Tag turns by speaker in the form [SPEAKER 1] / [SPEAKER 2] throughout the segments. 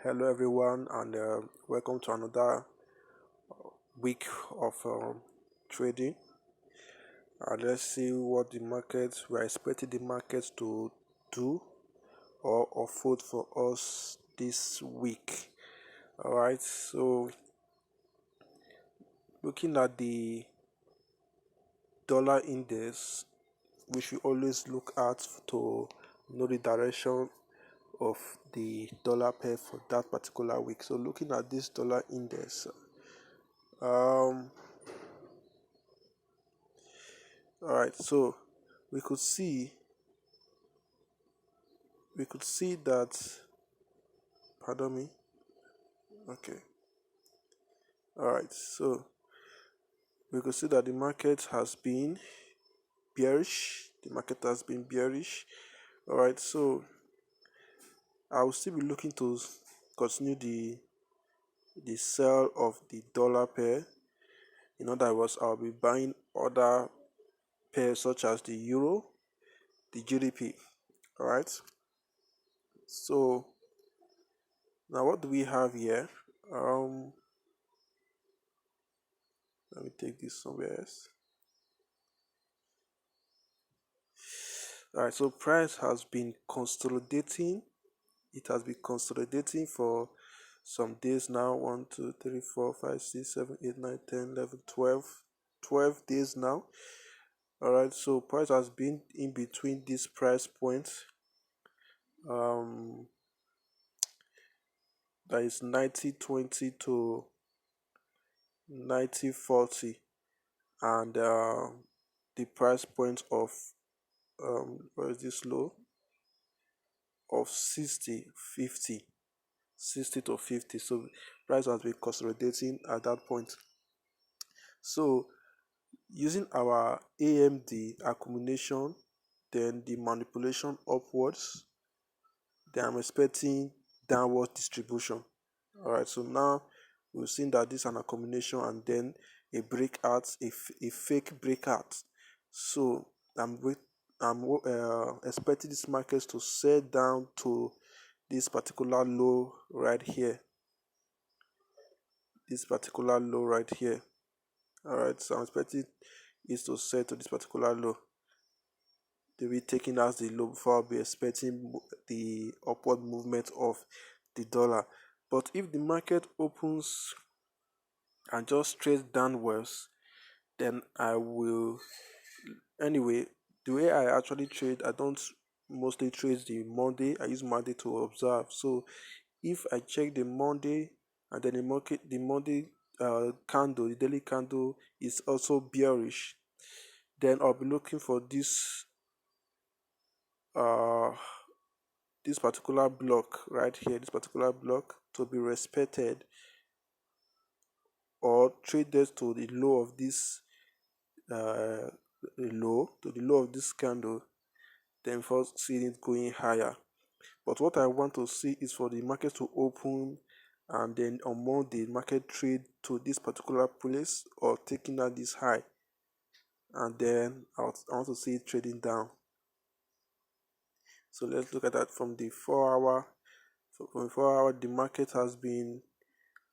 [SPEAKER 1] Hello, everyone, and welcome to another week of trading. Let's see what we're expecting the markets to do or unfold for us this week. All right, so looking at the dollar index, we should always look at to know the direction of the dollar pair for that particular week. So, looking at this dollar index, um, all right, so we could see that, pardon me. Okay, all right, so we could see that the market has been bearish. All right, so I will still be looking to continue the sell of the dollar pair. In other words, I'll be buying other pairs such as the euro, the GDP. All right, so now what do we have here? Let me take this somewhere else. All right, so price has been consolidating. It has been consolidating for some days now. 1 2 3 4 5 6 7 8 9 10 11 12 days now. All right, so price has been in between these price points, that is 90.20 to 90.40, and the price point of where is this low of 60.50, 60 to 50. So price has been consolidating at that point. So using our AMD accumulation, then the manipulation upwards, then I'm expecting downward distribution. All right, so now we've seen that this is an accumulation and then a breakout, a fake breakout. So I'm expecting this market to sell down to this particular low right here. All right, so I'm expecting it to sell to this particular low. They'll be taking as the low before I'll be expecting the upward movement of the dollar. But if the market opens and just trades downwards, then I will, anyway, the way I actually trade, I don't mostly trade the Monday. I use Monday to observe. So if I check the Monday and then the Monday candle, the daily candle is also bearish, then I'll be looking for uh this particular block right here, to be respected or traded to the low of this candle, then first seeing it going higher. But what I want to see is for the market to open and then on Monday market trade to this particular place or taking out this high, and then I want to see it trading down. So let's look at that from the 4 hour. So from the 4 hour, the market has been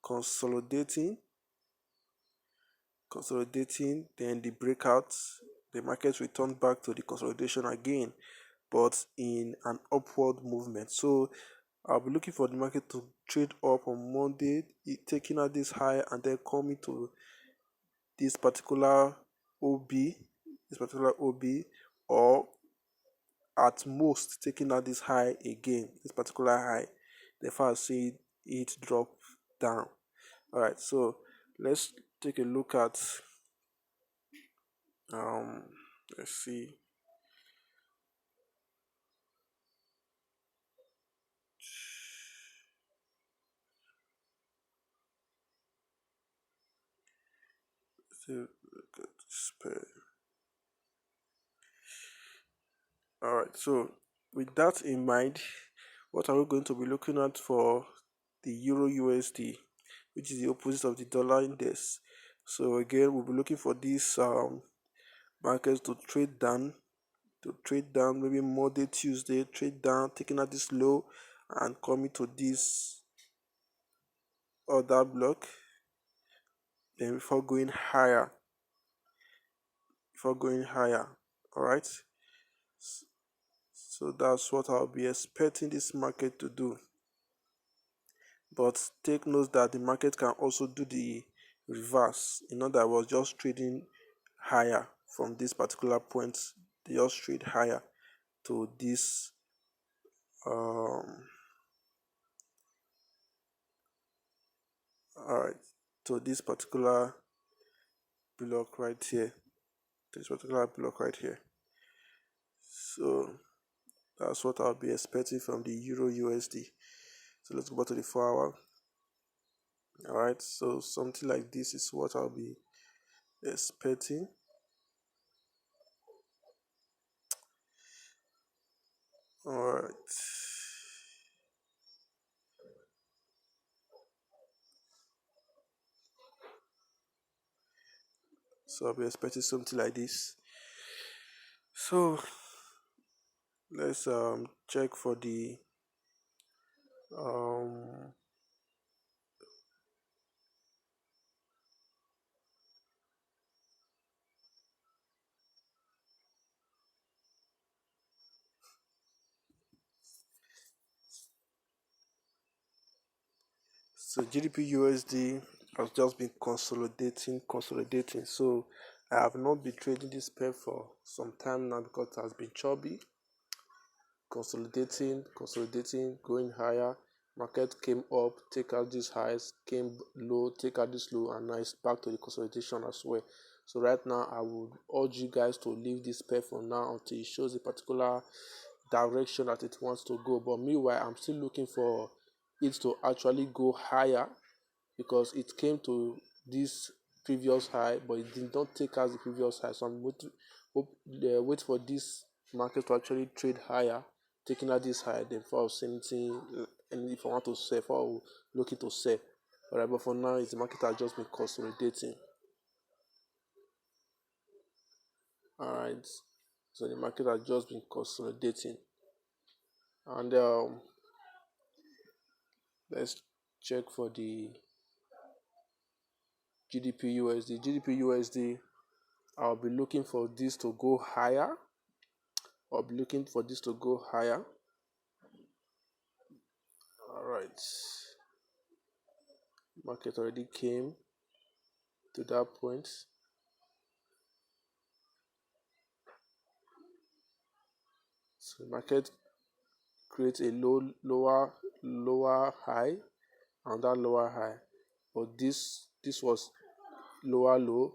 [SPEAKER 1] consolidating, then the breakout, the market returned back to the consolidation again, but in an upward movement. So I'll be looking for the market to trade up on Monday, taking out this high and then coming to this particular OB, or at most taking out this high again, this particular high. Therefore, I see it drop down. All right, so let's take a look at let's see. Look at this pair. All right, so with that in mind, what are we going to be looking at for the Euro USD, which is the opposite of the dollar index? So again, we'll be looking for these markets to trade down, maybe Monday, Tuesday, trade down, taking out this low and coming to this other block, then before going higher. All right. So that's what I'll be expecting this market to do. But take note that the market can also do the reverse. In other words, just trading higher from this particular point, they just trade higher to this um all right, to this particular block right here. This particular block right here. So that's what I'll be expecting from the Euro USD. So let's go back to the 4 hour. All right, so something like this is what I'll be expecting. All right, so I'll be expecting something like this. So let's check for the um so GDP USD has just been consolidating. So I have not been trading this pair for some time now because it has been choppy, consolidating, going higher. Market came up, take out these highs, came low, take out this low, and now it's back to the consolidation as well. So right now, I would urge you guys to leave this pair for now until it shows a particular direction that it wants to go. But meanwhile, I'm still looking for it to actually go higher because it came to this previous high, but it did not take as the previous high. So I'm wait for this market to actually trade higher, taking out this high, then for anything, and if I want to sell, for looking to sell. Alright, but for now, the market has just been consolidating. Alright, so the market has just been consolidating, and let's check for the GDP USD. GDP USD, I'll be looking for this to go higher. I'll be looking for this to go higher. All right. Market already came to that point. So market creates a lower high and that lower high. But this was lower low,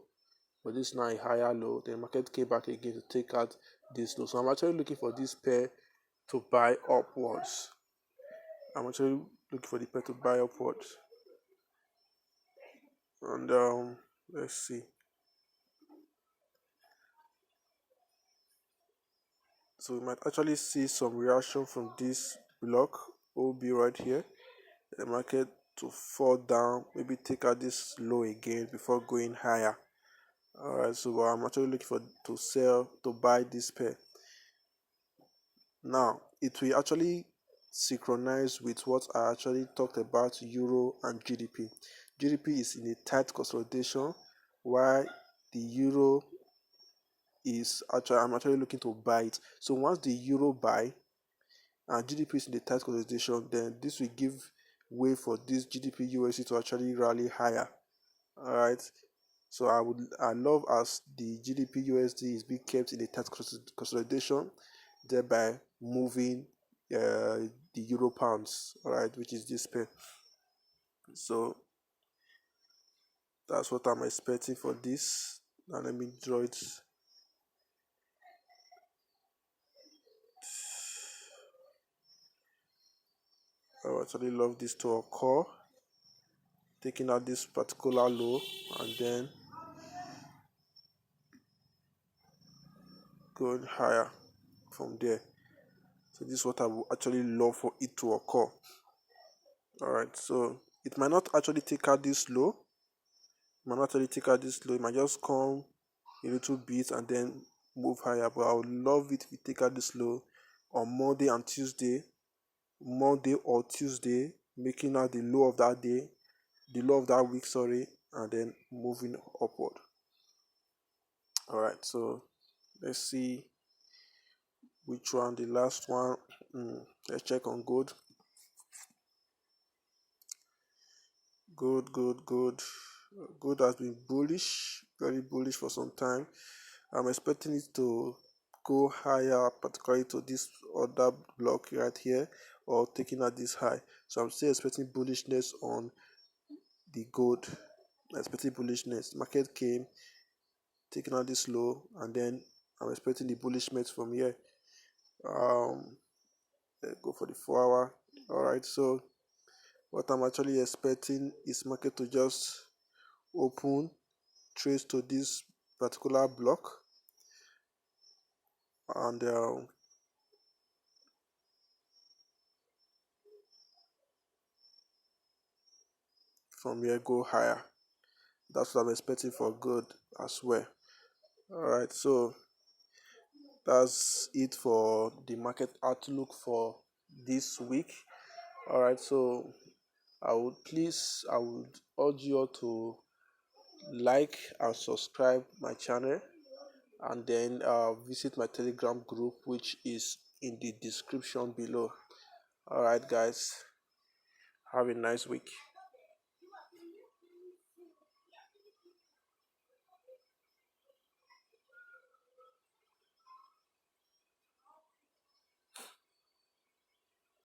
[SPEAKER 1] but this now a higher low. The market came back again to take out this low. So I'm actually looking for this pair to buy upwards. I'm actually looking for the pair to buy upwards. And let's see. So we might actually see some reaction from this block OB right here. The market to fall down, maybe take out this low again before going higher. Alright, so I'm actually looking for to sell to buy this pair. Now it will actually synchronize with what I actually talked about Euro and GDP. GDP is in a tight consolidation while the Euro is actually I'm actually looking to buy it. So once the Euro buy and GDP is in the tight consolidation, then this will give way for this GDP USD to actually rally higher. All right. So I love as the GDP USD is being kept in a tight consolidation, thereby moving the Euro pounds. All right, which is this pair. So that's what I'm expecting for this. Now let me draw it. I actually love this to occur, taking out this particular low and then going higher from there. So this is what I would actually love for it to occur. Alright, so it might not actually take out this low. It might just come a little bit and then move higher. But I would love it if it take out this low on Monday or Tuesday, making out the low of that day the low of that week, sorry, and then moving upward. All right, so let's see which one, the last one. Let's check on gold. Good. Gold has been bullish, very bullish for some time. I'm expecting it to go higher, particularly to this other block right here, or taking at this high. So I'm still expecting bullishness on the gold. Expecting bullishness. Market came, taking out this low, and then I'm expecting the bullishness from here. Let's go for the 4 hour. All right, so what I'm actually expecting is market to just open, trace to this particular block, and from here go higher. That's what I'm expecting for good as well. All right, so that's it for the market outlook for this week. All right, so I would urge you all to like and subscribe my channel, and then visit my Telegram group, which is in the description below. All right, guys, have a nice week.